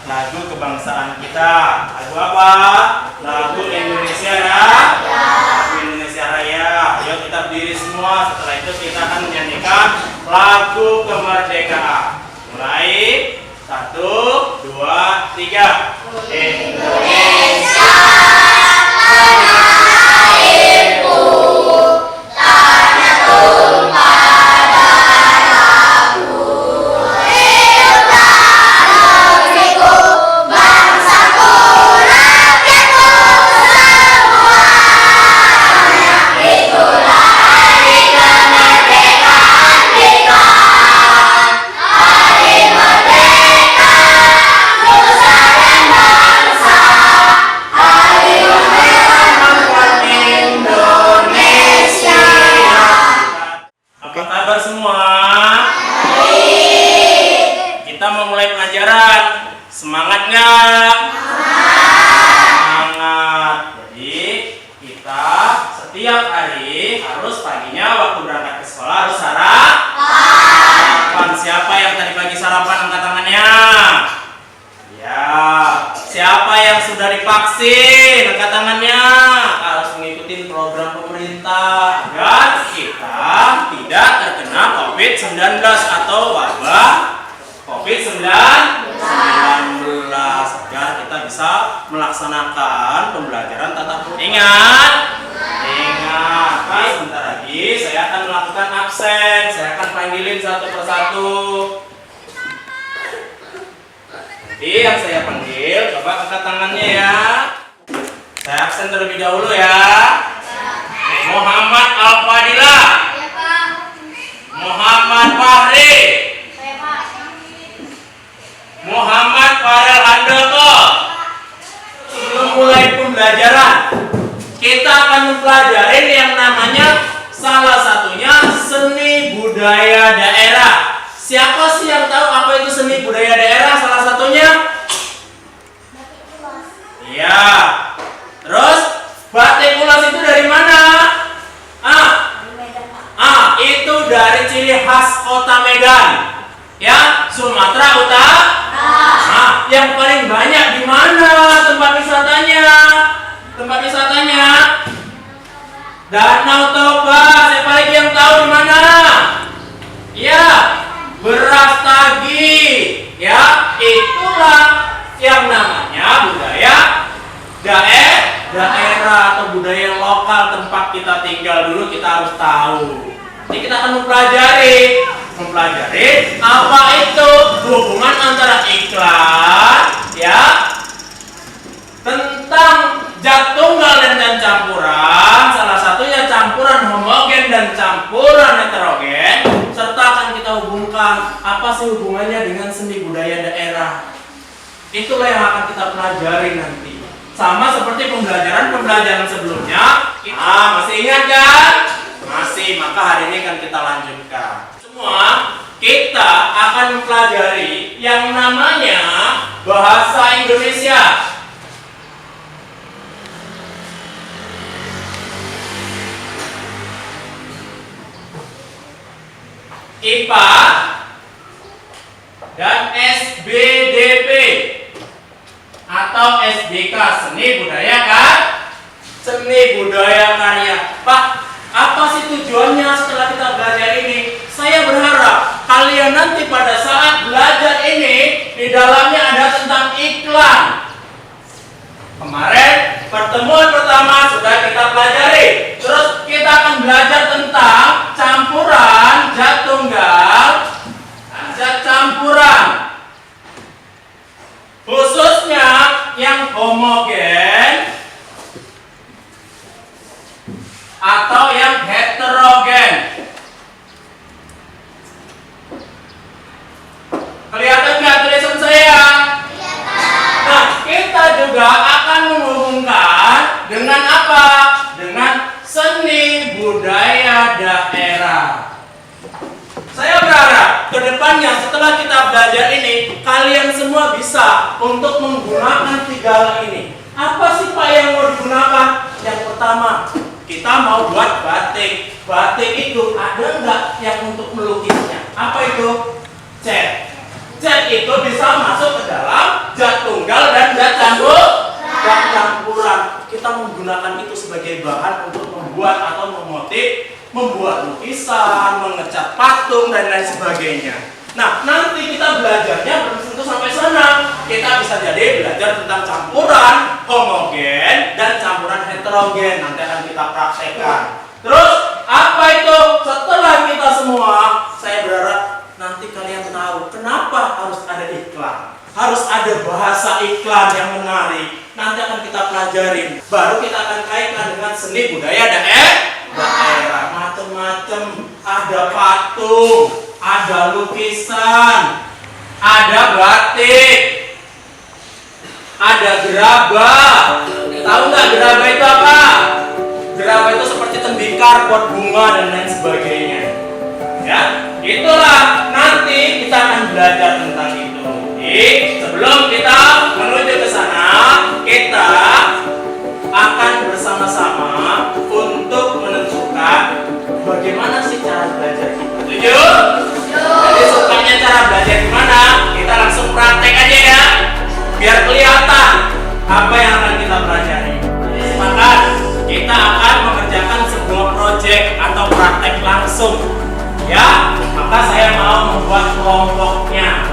lagu kebangsaan kita. Lagu apa? Lagu Indonesia ya. Lagu Indonesia Raya. Ayo kita berdiri semua. Setelah itu kita akan menyanyikan lagu kemerdekaan. Mulai 1, 2, 3. Indonesia tanah airku, tanah tumpah darahku, hiduplah negeriku, bangsaku, rakyatku semuanya. Itulah hari kemerdekaan kita, hari merdeka nusa dan bangsa, hari membangun Indonesia. Apa kabar semua? Kita mau mulai pelajaran. Semangat nggak? Semangat. Jadi kita setiap hari harus paginya waktu berangkat ke sekolah harus sarapan. Siapa yang tadi pagi sarapan angkat tangannya? Ya. Siapa yang sudah divaksin angkat tangannya? Harus mengikuti program pemerintah agar kita tidak terkena COVID-19 atau wabah COVID-19 agar kita bisa melaksanakan pembelajaran tatap muka. Ingat, Pak, sebentar lagi saya akan melakukan absen. Saya akan panggilin satu persatu. Nanti yang saya panggil, coba angkat tangannya ya. Saya absen terlebih dahulu ya. Muhammad Al-Fadilah, Muhammad Fahri, Muhammad Farel Handoko. Sebelum mulai pembelajaran, kita akan mempelajari yang namanya salah satunya seni budaya daerah. Siapa sih yang tahu apa itu seni budaya daerah salah satunya? Iya. Terus batik ulas itu dari mana? Itu dari ciri khas kota Medan. Ya, Sumatera Utara. Yang paling banyak di mana tempat wisatanya? Tempat wisatanya Danau Toba. Siapa lagi yang tahu di mana? Ya, Brastagi. Ya, itulah yang namanya budaya daerah atau budaya lokal tempat kita tinggal dulu kita harus tahu. Jadi kita akan mempelajari apa itu hubungan antara iklan ya tentang zat tunggal dan campuran, salah satunya campuran homogen dan campuran heterogen, serta akan kita hubungkan apa sih hubungannya dengan seni budaya daerah. Itulah yang akan kita pelajari nanti. Sama seperti pembelajaran sebelumnya. Masih ingat kan? Masih, maka hari ini akan kita lanjutkan. Semua kita akan mempelajari yang namanya bahasa Indonesia. IPA dan SBDP atau SBK, seni budaya kan? Seni budaya karya. Pak, apa sih tujuannya setelah kita belajar ini? Saya berharap kalian nanti pada saat belajar ini di dalamnya ada tentang iklan. Kemarin pertemuan pertama sudah kita pelajari. Terus kita akan belajar tentang campuran, zat tunggal, zat campuran. Khususnya yang homogen atau yang heterogen. Kelihatan nggak tulisan saya? Nah, kita juga akan menghubungkan dengan apa? Dengan seni budaya daerah. Saya berharap kedepannya setelah kita belajar ini, kalian semua bisa untuk menggunakan 3 hal ini. Apa sih Pak yang mau digunakan? Yang pertama, kita mau buat batik. Batik itu ada nggak yang untuk melukisnya? Apa itu? Cat. Cat itu bisa masuk ke dalam zat tunggal dan zat campuran. Kita menggunakan itu sebagai bahan untuk membuat atau memotif, membuat lukisan, mengecat patung dan lain sebagainya. Nah, nanti kita belajarnya belum tentu sampai sana. Kita bisa jadi belajar tentang campuran homogen dan campuran heterogen. Nanti akan kita praktekkan. Terus, apa itu? Setelah kita semua, saya berharap nanti kalian tahu kenapa harus ada iklan. Harus ada bahasa iklan yang menarik. Nanti akan kita pelajarin. Baru kita akan kaitkan dengan seni budaya daerah. Macam-macam. Ada patung, ada lukisan, ada batik, ada gerabah. Tahu nggak gerabah itu apa? Gerabah itu seperti tembikar, pot bunga dan lain sebagainya. Ya, itulah nanti kita akan belajar tentang itu. Jadi, sebelum kita menuju ke sana, kita akan bersama-sama untuk menentukan bagaimana sih cara belajar kita. Setuju? Jadi sukanya cara belajar gimana? Kita langsung praktek aja ya, biar kelihatan apa yang akan kita pelajari. Maka kita akan mengerjakan sebuah proyek atau praktek langsung. Ya, maka saya mau membuat kelompoknya.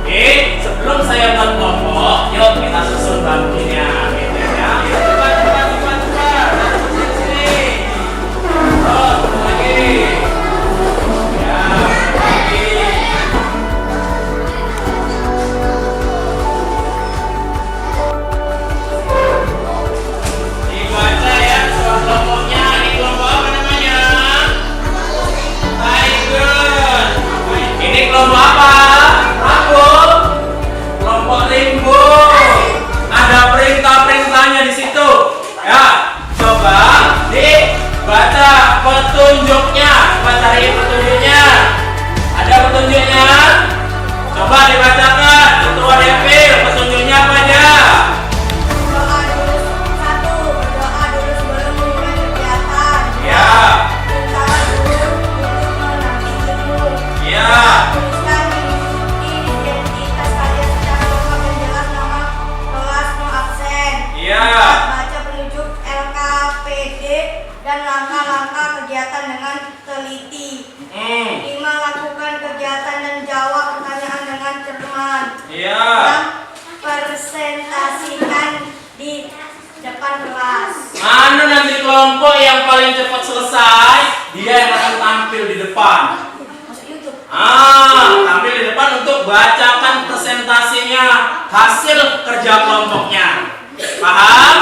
Oke, sebelum saya buat kelompok, yuk kita susun bangkunya, gitu ya. Yuk, cepat. Sini. Terus lagi. Ya, lagi. Dibaca ya soal kelompoknya. Ini kelompok apa namanya? Tiger. Ini kelompok apa? Kelompok rimbun. Ada perintah-perintahnya di situ. Ya, coba dibaca petunjuknya. Coba cari petunjuknya. Ada petunjuknya? Coba dibacakan. Ketua Devil, petunjuknya apa aja? Berdoa dulu. 1. Berdoa dulu sebelum memulai kegiatan. Ya. Berdoa dulu untuk menanti ilmu. Ya. Tuliskan identitas kalian secara lengkap dan jelas, nama kelas, no absen. Ya. 4. Baca penunjuk LKPD dan langkah-langkah kegiatan dengan teliti. 5. Lakukan kegiatan dan jawab pertanyaan dengan cermat. Ya. 6. Presentasikan di depan kelas. Mana nanti kelompok yang paling cepat selesai, dia yang akan tampil di depan. Masuk YouTube. Tampil di depan untuk bacakan presentasinya, hasil kerja kelompoknya. Paham?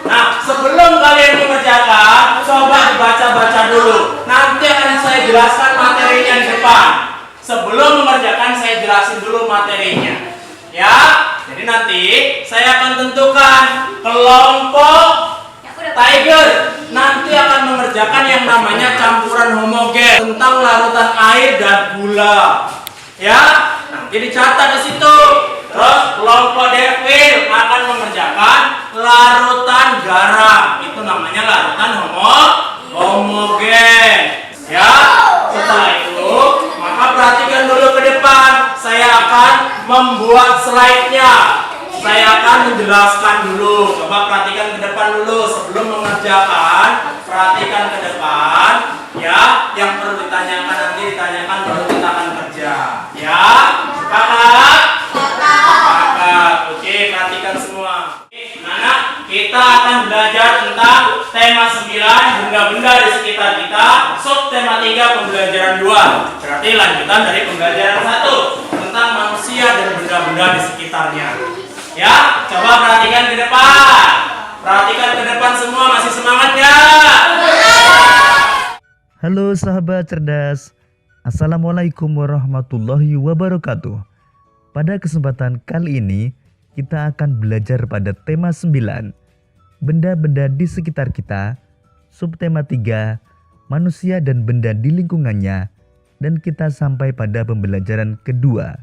Nah, sebelum kalian mengerjakan, coba dibaca-baca dulu. Nanti akan saya jelaskan materinya di depan. Sebelum mengerjakan, saya jelasin dulu materinya. Ya, jadi nanti saya akan tentukan kelompok Tiger nanti akan mengerjakan yang namanya campuran homogen tentang larutan air dan gula. Ya, nanti dicatat di situ. Terus kelompok Devil akan mengerjakan larutan garam. Itu namanya larutan homogen. Ya, setelah itu maka akan membuat slide-nya. Saya akan menjelaskan dulu. Coba perhatikan ke depan dulu sebelum mengerjakan. Perhatikan ke depan, ya. Yang perlu ditanyakan nanti ditanyakan baru kita akan kerja, ya. Sepakat? Sepakat. Oke, perhatikan semua. Anak, kita akan belajar tentang tema 9 benda-benda di sekitar kita, subtema 3 pembelajaran 2. Berarti lanjutan dari pembelajaran 1 tentang manusia dan benda-benda di sekitarnya. Ya, coba perhatikan ke depan. Perhatikan ke depan semua, masih semangat ya? Halo sahabat cerdas, Assalamualaikum warahmatullahi wabarakatuh. Pada kesempatan kali ini, kita akan belajar pada tema 9, benda-benda di sekitar kita, subtema 3, manusia dan benda di lingkungannya, dan kita sampai pada pembelajaran kedua.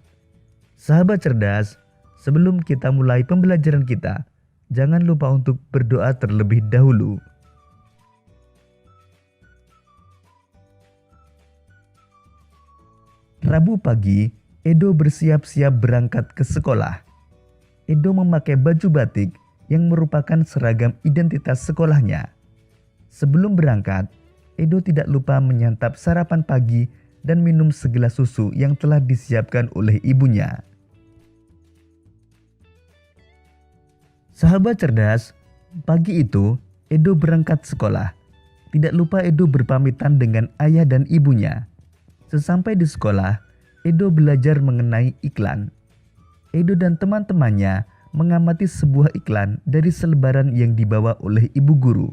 Sahabat cerdas, sebelum kita mulai pembelajaran kita, jangan lupa untuk berdoa terlebih dahulu. Rabu pagi, Edo bersiap-siap berangkat ke sekolah. Edo memakai baju batik yang merupakan seragam identitas sekolahnya. Sebelum berangkat, Edo tidak lupa menyantap sarapan pagi dan minum segelas susu yang telah disiapkan oleh ibunya. Sahabat cerdas, pagi itu Edo berangkat sekolah. Tidak lupa Edo berpamitan dengan ayah dan ibunya. Sesampai di sekolah, Edo belajar mengenai iklan. Edo dan teman-temannya mengamati sebuah iklan dari selebaran yang dibawa oleh ibu guru.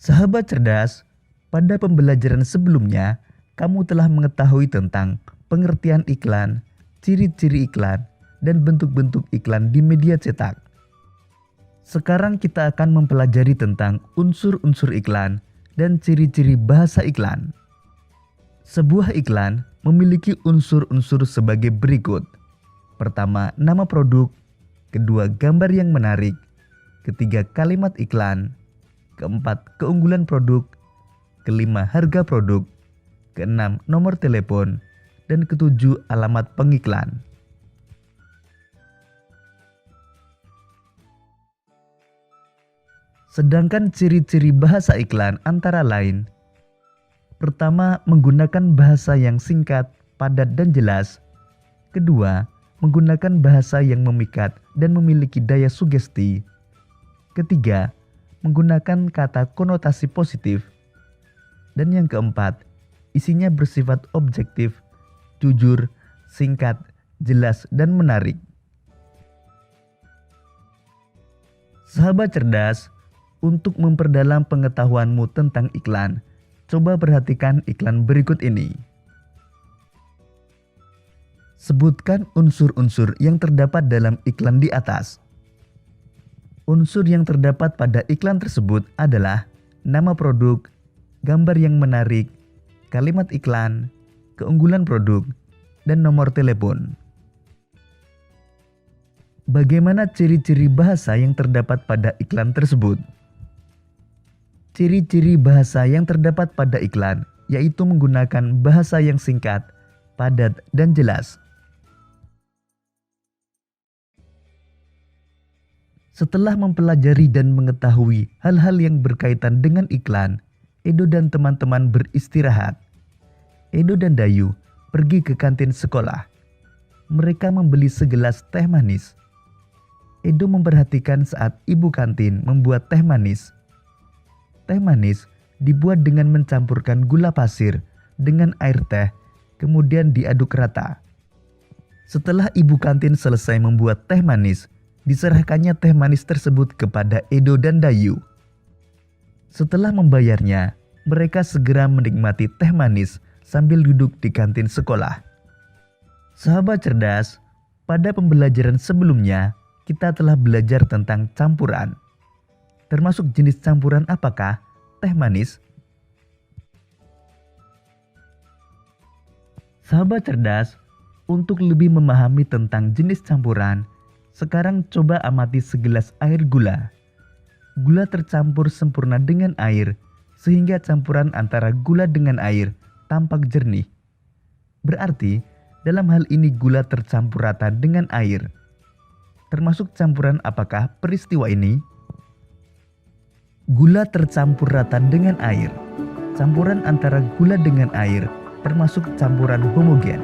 Sahabat cerdas, pada pembelajaran sebelumnya, kamu telah mengetahui tentang pengertian iklan, ciri-ciri iklan, dan bentuk-bentuk iklan di media cetak. Sekarang kita akan mempelajari tentang unsur-unsur iklan dan ciri-ciri bahasa iklan. Sebuah iklan memiliki unsur-unsur sebagai berikut. Pertama, nama produk. Kedua, gambar yang menarik. Ketiga, kalimat iklan. Keempat, keunggulan produk. Kelima, harga produk. Keenam, nomor telepon. Dan ketujuh, alamat pengiklan. Sedangkan ciri-ciri bahasa iklan antara lain: pertama, menggunakan bahasa yang singkat, padat, dan jelas. Kedua, menggunakan bahasa yang memikat dan memiliki daya sugesti. Ketiga, menggunakan kata konotasi positif. Dan yang keempat, isinya bersifat objektif, jujur, singkat, jelas, dan menarik. Sahabat cerdas, untuk memperdalam pengetahuanmu tentang iklan, coba perhatikan iklan berikut ini. Sebutkan unsur-unsur yang terdapat dalam iklan di atas. Unsur yang terdapat pada iklan tersebut adalah nama produk, gambar yang menarik, kalimat iklan, keunggulan produk, dan nomor telepon. Bagaimana ciri-ciri bahasa yang terdapat pada iklan tersebut? Ciri-ciri bahasa yang terdapat pada iklan yaitu menggunakan bahasa yang singkat, padat, dan jelas. Setelah mempelajari dan mengetahui hal-hal yang berkaitan dengan iklan, Edo dan teman-teman beristirahat. Edo dan Dayu pergi ke kantin sekolah. Mereka membeli segelas teh manis. Edo memperhatikan saat ibu kantin membuat teh manis. Teh manis dibuat dengan mencampurkan gula pasir dengan air teh, kemudian diaduk rata. Setelah ibu kantin selesai membuat teh manis, diserahkannya teh manis tersebut kepada Edo dan Dayu. Setelah membayarnya, mereka segera menikmati teh manis sambil duduk di kantin sekolah. Sahabat cerdas, pada pembelajaran sebelumnya, kita telah belajar tentang campuran. Termasuk jenis campuran apakah teh manis? Sahabat cerdas, untuk lebih memahami tentang jenis campuran, sekarang coba amati segelas air gula. Gula tercampur sempurna dengan air, sehingga campuran antara gula dengan air tampak jernih. Berarti, Dalam hal ini gula tercampur rata dengan air. Termasuk campuran apakah peristiwa ini? Gula tercampur rata dengan air. Campuran antara gula dengan air termasuk campuran homogen.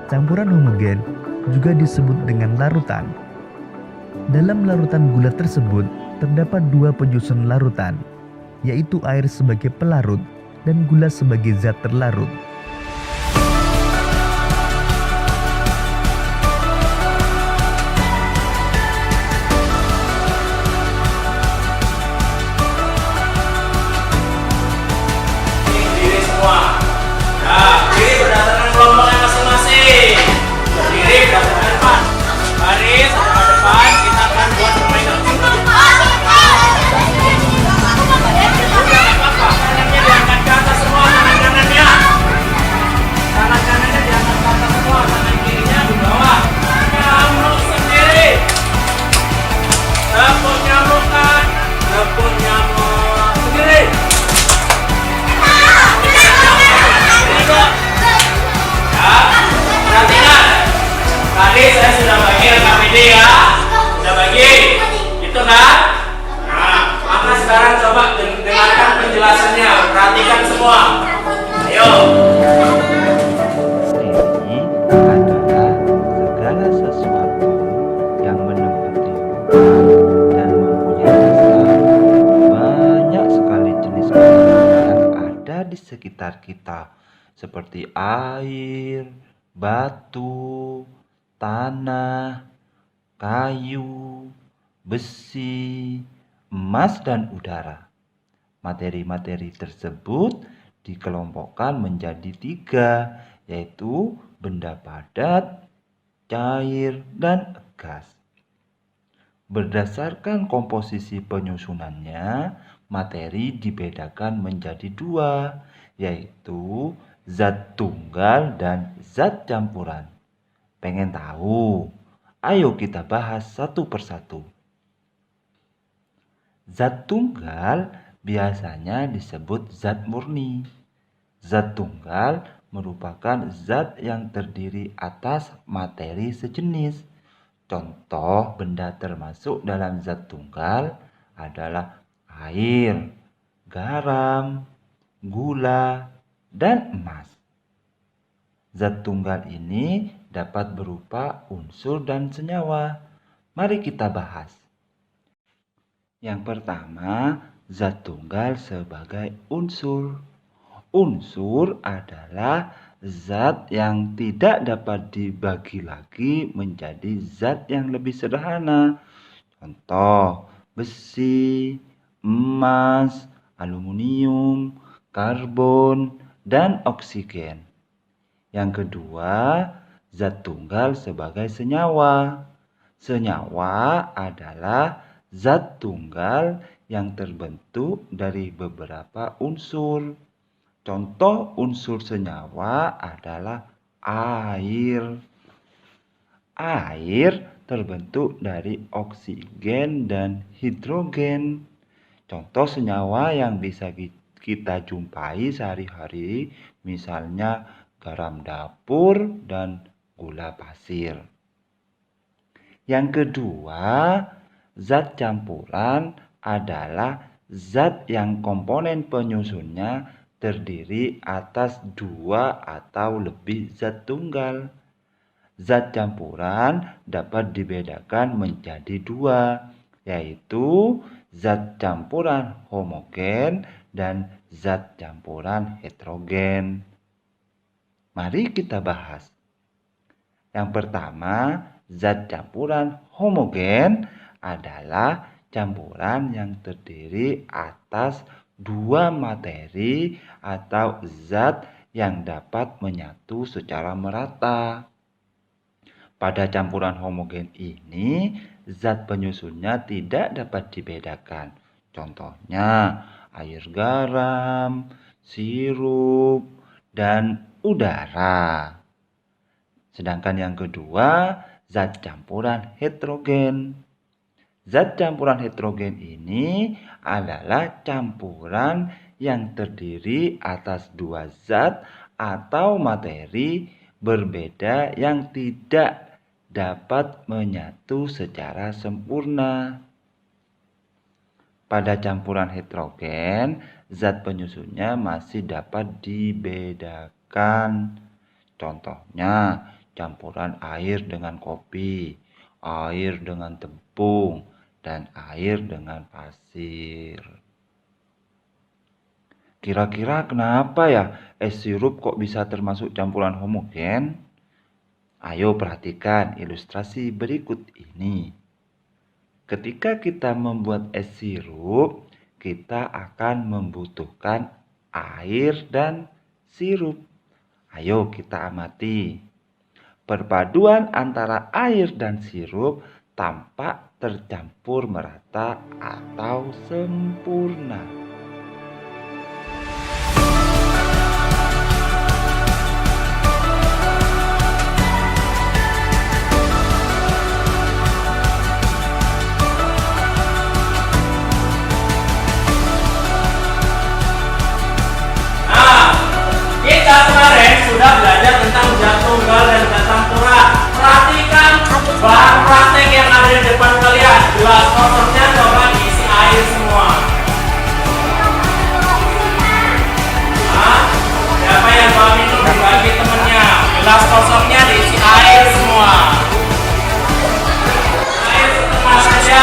Campuran homogen juga disebut dengan larutan. Dalam larutan gula tersebut terdapat dua penyusun larutan, yaitu air sebagai pelarut dan gula sebagai zat terlarut. Berdiri semua. Nah, berdiri berdasarkan kelompoknya masing-masing. Berdiri berdasarkan depan. Baris ada ke depan. Kita akan buat permainan. Udah nggak apa-apa. Tangannya diangkat ke atas semua. Tangan kanannya. Tangan kanannya diangkat ke atas semua. Tangan kirinya di bawah. Nyamuk sendiri. Tepuk nyamuk kan. Tepuk nyamuk sendiri. Perhatikan, tadi saya sudah bagi RKPD ya, sudah bagi, gitu kan? Nah, maka sekarang coba dengarkan penjelasannya, perhatikan semua. Ayo. Ini adalah segala sesuatu yang menempati ruang dan mempunyai dasar. Banyak sekali jenis makanan yang ada di sekitar kita, seperti air, batu, tanah, kayu, besi, emas, dan udara. Materi-materi tersebut dikelompokkan menjadi 3, yaitu benda padat, cair, dan gas. Berdasarkan komposisi penyusunannya, materi dibedakan menjadi 2, yaitu zat tunggal dan zat campuran. Pengen tahu? Ayo kita bahas satu persatu. Zat tunggal biasanya disebut zat murni. Zat tunggal merupakan zat yang terdiri atas materi sejenis. Contoh benda termasuk dalam zat tunggal adalah air, garam, gula, dan emas. Zat tunggal ini dapat berupa unsur dan senyawa. Mari kita bahas. Yang pertama, zat tunggal sebagai unsur. Unsur adalah zat yang tidak dapat dibagi lagi menjadi zat yang lebih sederhana. Contoh, besi, emas, aluminium, karbon, dan oksigen. Yang kedua, zat tunggal sebagai senyawa. Senyawa adalah zat tunggal yang terbentuk dari beberapa unsur. Contoh unsur senyawa adalah air. Air terbentuk dari oksigen dan hidrogen. Contoh senyawa yang bisa kita jumpai sehari-hari, misalnya garam dapur dan gula pasir. Yang kedua, zat campuran adalah zat yang komponen penyusunnya terdiri atas 2 atau lebih zat tunggal. Zat campuran dapat dibedakan menjadi 2, yaitu zat campuran homogen dan zat campuran heterogen. Mari kita bahas. Yang pertama, zat campuran homogen adalah campuran yang terdiri atas 2 materi atau zat yang dapat menyatu secara merata. Pada campuran homogen ini, zat penyusunnya tidak dapat dibedakan. Contohnya, air garam, sirup, dan udara. Sedangkan yang kedua, zat campuran heterogen. Zat campuran heterogen ini adalah campuran yang terdiri atas 2 zat atau materi berbeda yang tidak dapat menyatu secara sempurna. Pada campuran heterogen, zat penyusunnya masih dapat dibedakan. Contohnya, campuran air dengan kopi, air dengan tepung, dan air dengan pasir. Kira-kira kenapa ya es sirup kok bisa termasuk campuran homogen? Ayo perhatikan ilustrasi berikut ini. Ketika kita membuat es sirup, kita akan membutuhkan air dan sirup. Ayo kita amati. Perpaduan antara air dan sirup tampak tercampur merata atau sempurna. Kita kemarin sudah belajar tentang zat tunggal dan zat campuran. Perhatikan bahan praktek yang ada di depan kalian. Gelas kosongnya coba diisi air semua. Siapa yang mau minum dibagi temennya. Gelas kosongnya diisi air semua. Air setengah saja.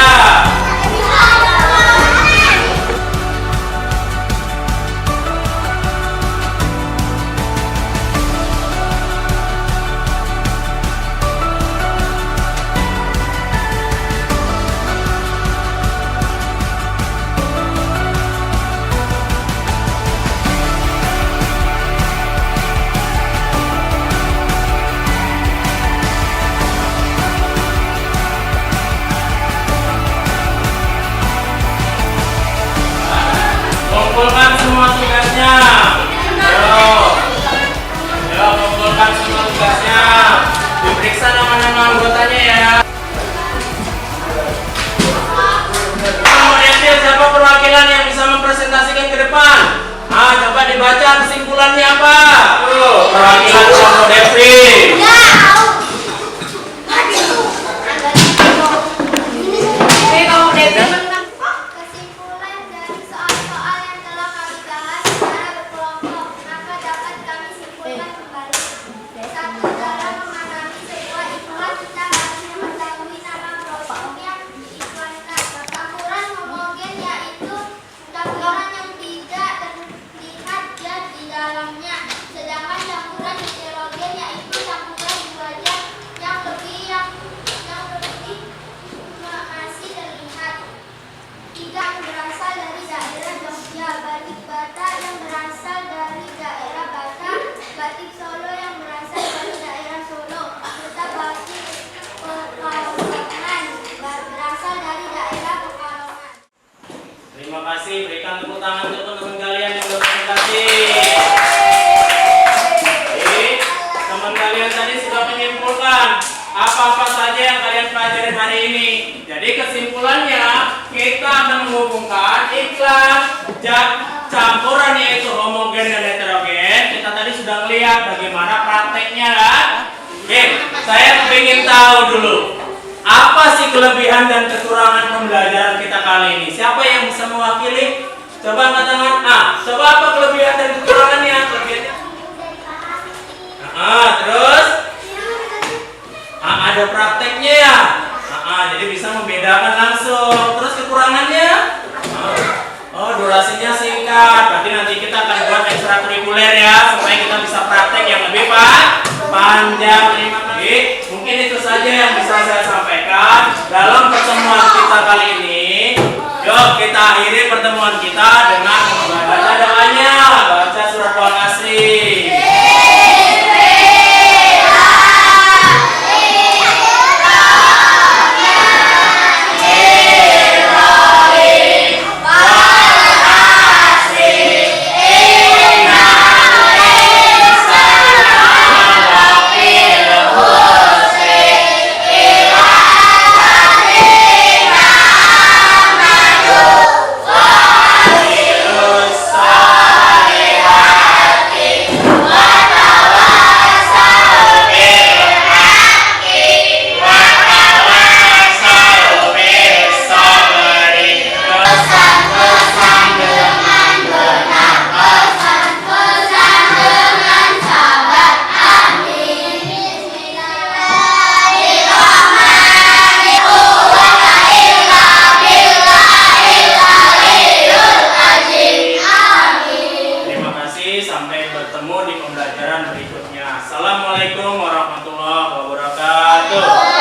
Kumpulkan semua tugasnya. Yo, kumpulkan semua tugasnya. Diperiksa nama-nama anggotanya ya. Kemudian siapa perwakilan yang bisa mempresentasikan ke depan? Coba dibaca kesimpulannya apa? Perwakilan kelompok Devi. Terima kasih, berikan tepuk tangan untuk teman-teman kalian yang sudah presentasi. Jadi, teman kalian tadi sudah menyimpulkan apa-apa saja yang kalian pelajari hari ini. Jadi kesimpulannya, kita akan menghubungkan iklan campuran yaitu homogen dan heterogen. Kita tadi sudah melihat bagaimana prakteknya kan? Oke, saya ingin tahu dulu. Apa sih kelebihan dan kekurangan pembelajaran kita kali ini? Siapa yang bisa mewakili? Coba angkat tangan. Coba apa kelebihan dan kekurangannya? Kelebihannya? Terus? Ada prakteknya ya? Jadi bisa membedakan langsung. Terus kekurangannya? Durasinya singkat. Berarti nanti kita akan buat ekstrakurikuler ya, supaya kita bisa praktek yang lebih panjang. Mungkin itu saja yang bisa saya sampaikan dalam pertemuan kita kali ini. Yuk kita akhiri pertemuan kita dengan membaca doanya. Baca surat doa kasih. pelajaran berikutnya. Assalamualaikum warahmatullahi wabarakatuh.